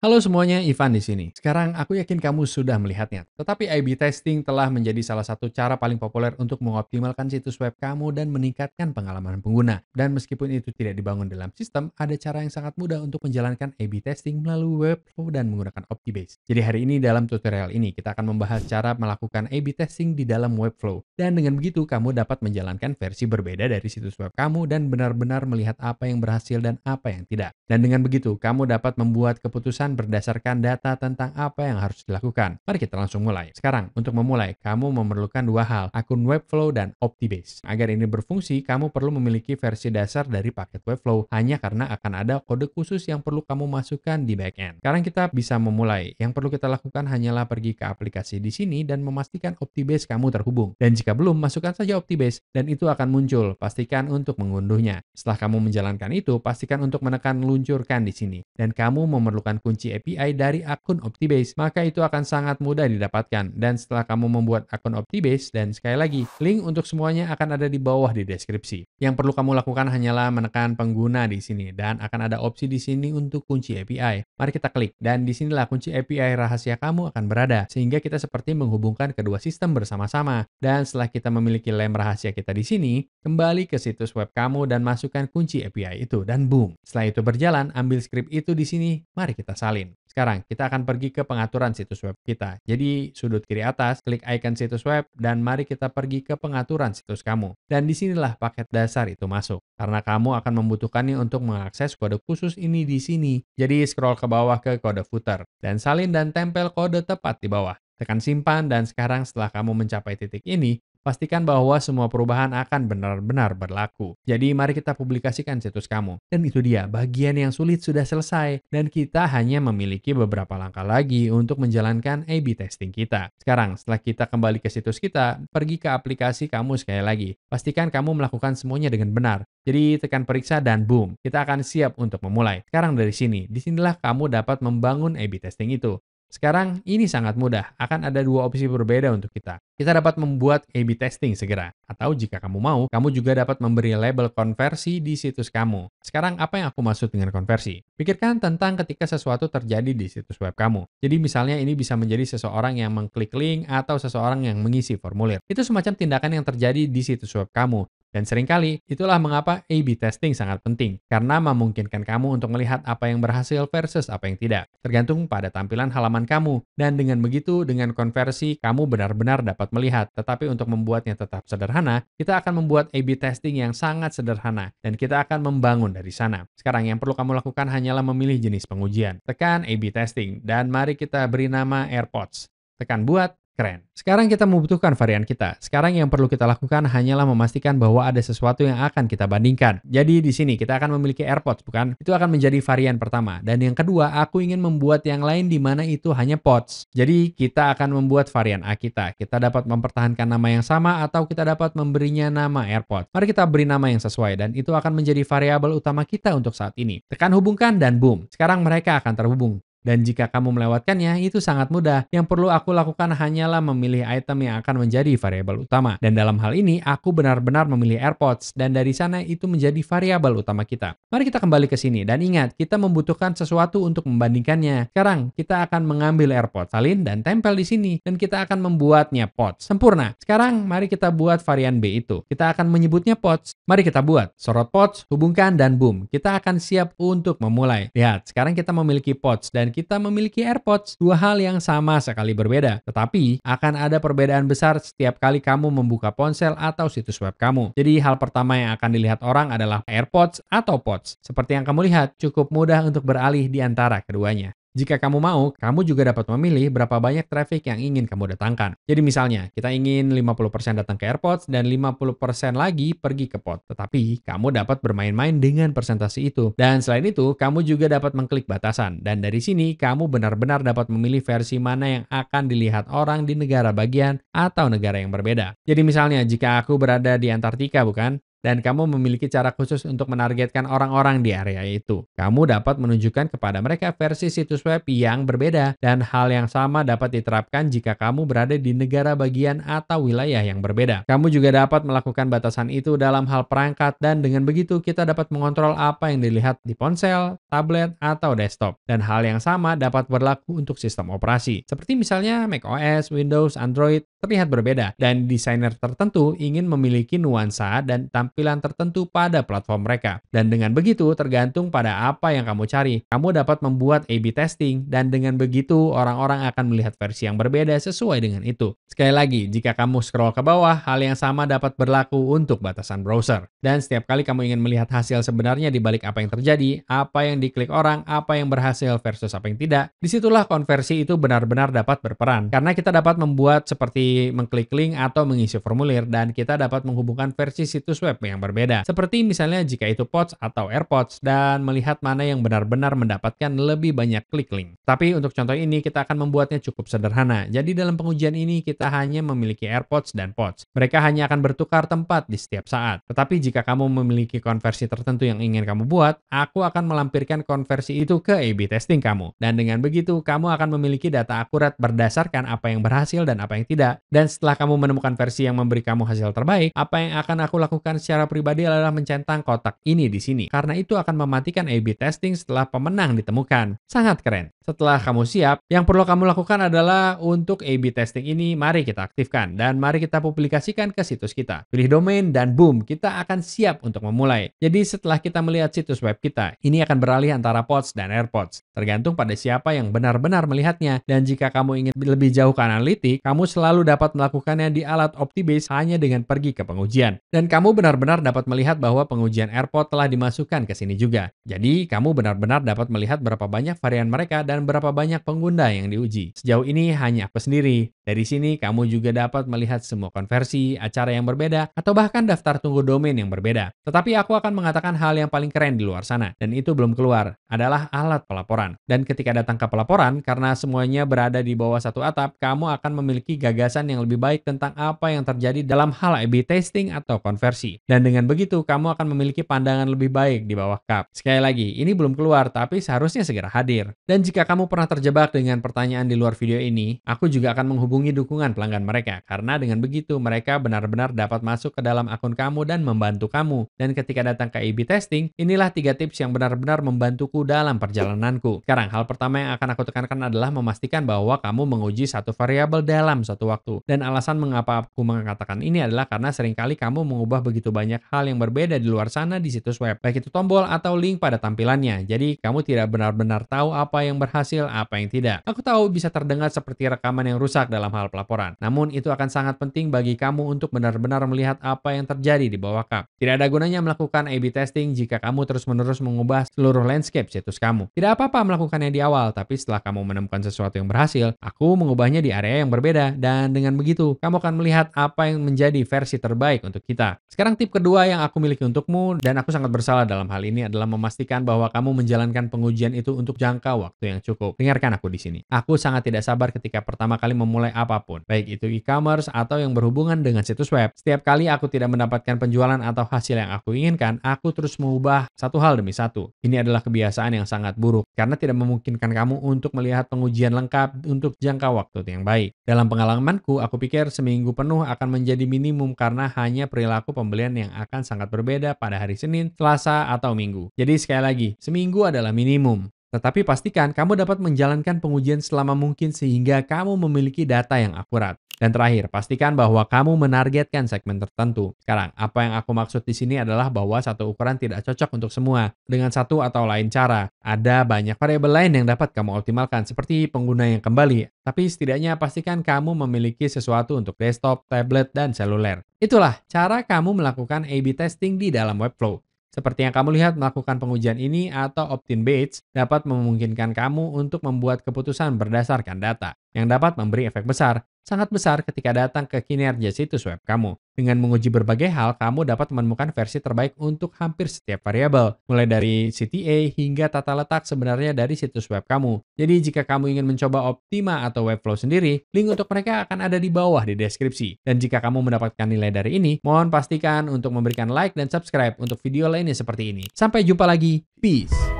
Halo semuanya, Ivan di sini. Sekarang aku yakin kamu sudah melihatnya. Tetapi A/B testing telah menjadi salah satu cara paling populer untuk mengoptimalkan situs web kamu dan meningkatkan pengalaman pengguna. Dan meskipun itu tidak dibangun dalam sistem, ada cara yang sangat mudah untuk menjalankan A/B testing melalui Webflow dan menggunakan Optibase. Jadi hari ini dalam tutorial ini kita akan membahas cara melakukan A/B testing di dalam Webflow. Dan dengan begitu kamu dapat menjalankan versi berbeda dari situs web kamu dan benar-benar melihat apa yang berhasil dan apa yang tidak. Dan dengan begitu kamu dapat membuat keputusan berdasarkan data tentang apa yang harus dilakukan. Mari kita langsung mulai. Sekarang, untuk memulai, kamu memerlukan dua hal, akun Webflow dan Optibase. Agar ini berfungsi, kamu perlu memiliki versi dasar dari paket Webflow, hanya karena akan ada kode khusus yang perlu kamu masukkan di backend. Sekarang kita bisa memulai. Yang perlu kita lakukan hanyalah pergi ke aplikasi di sini dan memastikan Optibase kamu terhubung. Dan jika belum, masukkan saja Optibase dan itu akan muncul. Pastikan untuk mengunduhnya. Setelah kamu menjalankan itu, pastikan untuk menekan luncurkan di sini. Dan kamu memerlukan kunci API dari akun Optibase, maka itu akan sangat mudah didapatkan. Dan setelah kamu membuat akun Optibase, dan sekali lagi, link untuk semuanya akan ada di bawah di deskripsi. Yang perlu kamu lakukan hanyalah menekan pengguna di sini, dan akan ada opsi di sini untuk kunci API. Mari kita klik, dan disinilah kunci API rahasia kamu akan berada, sehingga kita seperti menghubungkan kedua sistem bersama-sama. Dan setelah kita memiliki lem rahasia kita di sini, kembali ke situs web kamu dan masukkan kunci API itu, dan boom. Setelah itu berjalan, ambil script itu di sini, mari kita salin. Sekarang, kita akan pergi ke pengaturan situs web kita. Jadi, sudut kiri atas, klik icon situs web, dan mari kita pergi ke pengaturan situs kamu. Dan disinilah paket dasar itu masuk, karena kamu akan membutuhkannya untuk mengakses kode khusus ini di sini. Jadi, scroll ke bawah ke kode footer, dan salin dan tempel kode tepat di bawah. Tekan simpan, dan sekarang setelah kamu mencapai titik ini, pastikan bahwa semua perubahan akan benar-benar berlaku. Jadi mari kita publikasikan situs kamu. Dan itu dia, bagian yang sulit sudah selesai. Dan kita hanya memiliki beberapa langkah lagi untuk menjalankan A/B testing kita. Sekarang, setelah kita kembali ke situs kita, pergi ke aplikasi kamu sekali lagi. Pastikan kamu melakukan semuanya dengan benar. Jadi tekan periksa dan boom, kita akan siap untuk memulai. Sekarang dari sini, disinilah kamu dapat membangun A/B testing itu. Sekarang ini sangat mudah, akan ada dua opsi berbeda untuk kita. Kita dapat membuat A/B testing segera, atau jika kamu mau, kamu juga dapat memberi label konversi di situs kamu. Sekarang apa yang aku maksud dengan konversi? Pikirkan tentang ketika sesuatu terjadi di situs web kamu. Jadi misalnya ini bisa menjadi seseorang yang mengklik link atau seseorang yang mengisi formulir. Itu semacam tindakan yang terjadi di situs web kamu. Dan seringkali, itulah mengapa A/B testing sangat penting, karena memungkinkan kamu untuk melihat apa yang berhasil versus apa yang tidak, tergantung pada tampilan halaman kamu. Dan dengan begitu, dengan konversi, kamu benar-benar dapat melihat. Tetapi untuk membuatnya tetap sederhana, kita akan membuat A/B testing yang sangat sederhana, dan kita akan membangun dari sana. Sekarang yang perlu kamu lakukan hanyalah memilih jenis pengujian. Tekan A/B testing, dan mari kita beri nama AirPods. Tekan buat. Keren. Sekarang kita membutuhkan varian kita. Sekarang yang perlu kita lakukan hanyalah memastikan bahwa ada sesuatu yang akan kita bandingkan. Jadi di sini kita akan memiliki AirPods, bukan? Itu akan menjadi varian pertama. Dan yang kedua, aku ingin membuat yang lain di mana itu hanya Pods. Jadi kita akan membuat varian A kita. Kita dapat mempertahankan nama yang sama atau kita dapat memberinya nama AirPods. Mari kita beri nama yang sesuai dan itu akan menjadi variabel utama kita untuk saat ini. Tekan hubungkan dan boom. Sekarang mereka akan terhubung. Dan jika kamu melewatkannya, itu sangat mudah. Yang perlu aku lakukan hanyalah memilih item yang akan menjadi variabel utama. Dan dalam hal ini, aku benar-benar memilih AirPods, dan dari sana itu menjadi variabel utama kita. Mari kita kembali ke sini, dan ingat, kita membutuhkan sesuatu untuk membandingkannya. Sekarang, kita akan mengambil AirPods, salin dan tempel di sini, dan kita akan membuatnya Pods. Sempurna. Sekarang, mari kita buat varian B itu. Kita akan menyebutnya Pods. Mari kita buat. Sorot Pods, hubungkan, dan boom. Kita akan siap untuk memulai. Lihat, sekarang kita memiliki Pods, dan kita memiliki AirPods, dua hal yang sama sekali berbeda. Tetapi, akan ada perbedaan besar setiap kali kamu membuka ponsel atau situs web kamu. Jadi, hal pertama yang akan dilihat orang adalah AirPods atau Pods. Seperti yang kamu lihat, cukup mudah untuk beralih di antara keduanya. Jika kamu mau, kamu juga dapat memilih berapa banyak traffic yang ingin kamu datangkan. Jadi misalnya, kita ingin 50% datang ke AirPods dan 50% lagi pergi ke Pod. Tetapi, kamu dapat bermain-main dengan persentase itu. Dan selain itu, kamu juga dapat mengklik batasan. Dan dari sini, kamu benar-benar dapat memilih versi mana yang akan dilihat orang di negara bagian atau negara yang berbeda. Jadi misalnya, jika aku berada di Antartika, bukan? dan kamu memiliki cara khusus untuk menargetkan orang-orang di area itu. Kamu dapat menunjukkan kepada mereka versi situs web yang berbeda, dan hal yang sama dapat diterapkan jika kamu berada di negara bagian atau wilayah yang berbeda. Kamu juga dapat melakukan batasan itu dalam hal perangkat, dan dengan begitu kita dapat mengontrol apa yang dilihat di ponsel, tablet, atau desktop. Dan hal yang sama dapat berlaku untuk sistem operasi. Seperti misalnya macOS, Windows, Android terlihat berbeda, dan desainer tertentu ingin memiliki nuansa dan tampilan tertentu pada platform mereka. Dan dengan begitu, tergantung pada apa yang kamu cari, kamu dapat membuat A/B testing, dan dengan begitu orang-orang akan melihat versi yang berbeda sesuai dengan itu. Sekali lagi, jika kamu scroll ke bawah, hal yang sama dapat berlaku untuk batasan browser. Dan setiap kali kamu ingin melihat hasil sebenarnya di balik apa yang terjadi, apa yang diklik orang, apa yang berhasil versus apa yang tidak, disitulah konversi itu benar-benar dapat berperan. Karena kita dapat membuat seperti mengklik link atau mengisi formulir, dan kita dapat menghubungkan versi situs web yang berbeda. Seperti misalnya jika itu Pods atau AirPods, dan melihat mana yang benar-benar mendapatkan lebih banyak klik link. Tapi untuk contoh ini kita akan membuatnya cukup sederhana. Jadi dalam pengujian ini kita hanya memiliki AirPods dan Pods. Mereka hanya akan bertukar tempat di setiap saat. Tetapi jika kamu memiliki konversi tertentu yang ingin kamu buat, aku akan melampirkan konversi itu ke A/B testing kamu. Dan dengan begitu kamu akan memiliki data akurat berdasarkan apa yang berhasil dan apa yang tidak. Dan setelah kamu menemukan versi yang memberi kamu hasil terbaik, apa yang akan aku lakukan secara pribadi adalah mencentang kotak ini di sini. Karena itu akan mematikan A/B testing setelah pemenang ditemukan. Sangat keren. Setelah kamu siap, yang perlu kamu lakukan adalah untuk A/B testing ini, mari kita aktifkan dan mari kita publikasikan ke situs kita. Pilih domain dan boom, kita akan siap untuk memulai. Jadi setelah kita melihat situs web kita, ini akan beralih antara Pods dan AirPods. Tergantung pada siapa yang benar-benar melihatnya. Dan jika kamu ingin lebih jauh ke analitik, kamu selalu dapat melakukannya di alat OptiBase hanya dengan pergi ke pengujian. Dan kamu benar-benar dapat melihat bahwa pengujian AirPod telah dimasukkan ke sini juga. Jadi kamu benar-benar dapat melihat berapa banyak varian mereka dan berapa banyak pengguna yang diuji. Sejauh ini hanya aku sendiri. Dari sini kamu juga dapat melihat semua konversi, acara yang berbeda, atau bahkan daftar tunggu domain yang berbeda. Tetapi aku akan mengatakan hal yang paling keren di luar sana, dan itu belum keluar, adalah alat pelaporan. Dan ketika datang ke pelaporan, karena semuanya berada di bawah satu atap, kamu akan memiliki gagasan yang lebih baik tentang apa yang terjadi dalam hal A/B testing atau konversi. Dan dengan begitu, kamu akan memiliki pandangan lebih baik di bawah kap. Sekali lagi, ini belum keluar, tapi seharusnya segera hadir. Dan jika kamu pernah terjebak dengan pertanyaan di luar video ini, aku juga akan menghubungi dukungan pelanggan mereka. Karena dengan begitu, mereka benar-benar dapat masuk ke dalam akun kamu dan membantu kamu. Dan ketika datang ke A/B testing, inilah 3 tips yang benar-benar membantuku dalam perjalananku. Sekarang, hal pertama yang akan aku tekankan adalah memastikan bahwa kamu menguji satu variabel dalam satu waktu. Dan alasan mengapa aku mengatakan ini adalah karena seringkali kamu mengubah begitu banyak hal yang berbeda di luar sana di situs web, baik itu tombol atau link pada tampilannya. Jadi, kamu tidak benar-benar tahu apa yang berhasil, apa yang tidak. Aku tahu bisa terdengar seperti rekaman yang rusak dalam hal pelaporan. Namun, itu akan sangat penting bagi kamu untuk benar-benar melihat apa yang terjadi di bawah kap. Tidak ada gunanya melakukan A/B testing jika kamu terus-menerus mengubah seluruh landscape situs kamu. Tidak apa-apa melakukannya di awal, tapi setelah kamu menemukan sesuatu yang berhasil, aku mengubahnya di area yang berbeda. Dan dengan begitu, kamu akan melihat apa yang menjadi versi terbaik untuk kita. Sekarang tip kedua yang aku miliki untukmu, dan aku sangat bersalah dalam hal ini, adalah memastikan bahwa kamu menjalankan pengujian itu untuk jangka waktu yang cukup. Dengarkan aku di sini. Aku sangat tidak sabar ketika pertama kali memulai apapun, baik itu e-commerce atau yang berhubungan dengan situs web. Setiap kali aku tidak mendapatkan penjualan atau hasil yang aku inginkan, aku terus mengubah satu hal demi satu. Ini adalah kebiasaan yang sangat buruk, karena tidak memungkinkan kamu untuk melihat pengujian lengkap untuk jangka waktu yang baik. Dalam pengalamanku, aku pikir seminggu penuh akan menjadi minimum karena hanya perilaku pembelian yang akan sangat berbeda pada hari Senin, Selasa, atau Minggu. Jadi sekali lagi, seminggu adalah minimum. Tetapi pastikan kamu dapat menjalankan pengujian selama mungkin sehingga kamu memiliki data yang akurat. Dan terakhir, pastikan bahwa kamu menargetkan segmen tertentu. Sekarang, apa yang aku maksud di sini adalah bahwa satu ukuran tidak cocok untuk semua. Dengan satu atau lain cara, ada banyak variabel lain yang dapat kamu optimalkan, seperti pengguna yang kembali. Tapi setidaknya pastikan kamu memiliki sesuatu untuk desktop, tablet, dan seluler. Itulah cara kamu melakukan A/B testing di dalam Webflow. Seperti yang kamu lihat, melakukan pengujian ini atau opt-in batch dapat memungkinkan kamu untuk membuat keputusan berdasarkan data, yang dapat memberi efek besar. sangat besar ketika datang ke kinerja situs web kamu. Dengan menguji berbagai hal, kamu dapat menemukan versi terbaik untuk hampir setiap variabel, mulai dari CTA hingga tata letak sebenarnya dari situs web kamu. Jadi jika kamu ingin mencoba Optima atau Webflow sendiri, link untuk mereka akan ada di bawah di deskripsi. Dan jika kamu mendapatkan nilai dari ini, mohon pastikan untuk memberikan like dan subscribe untuk video lainnya seperti ini. Sampai jumpa lagi, peace!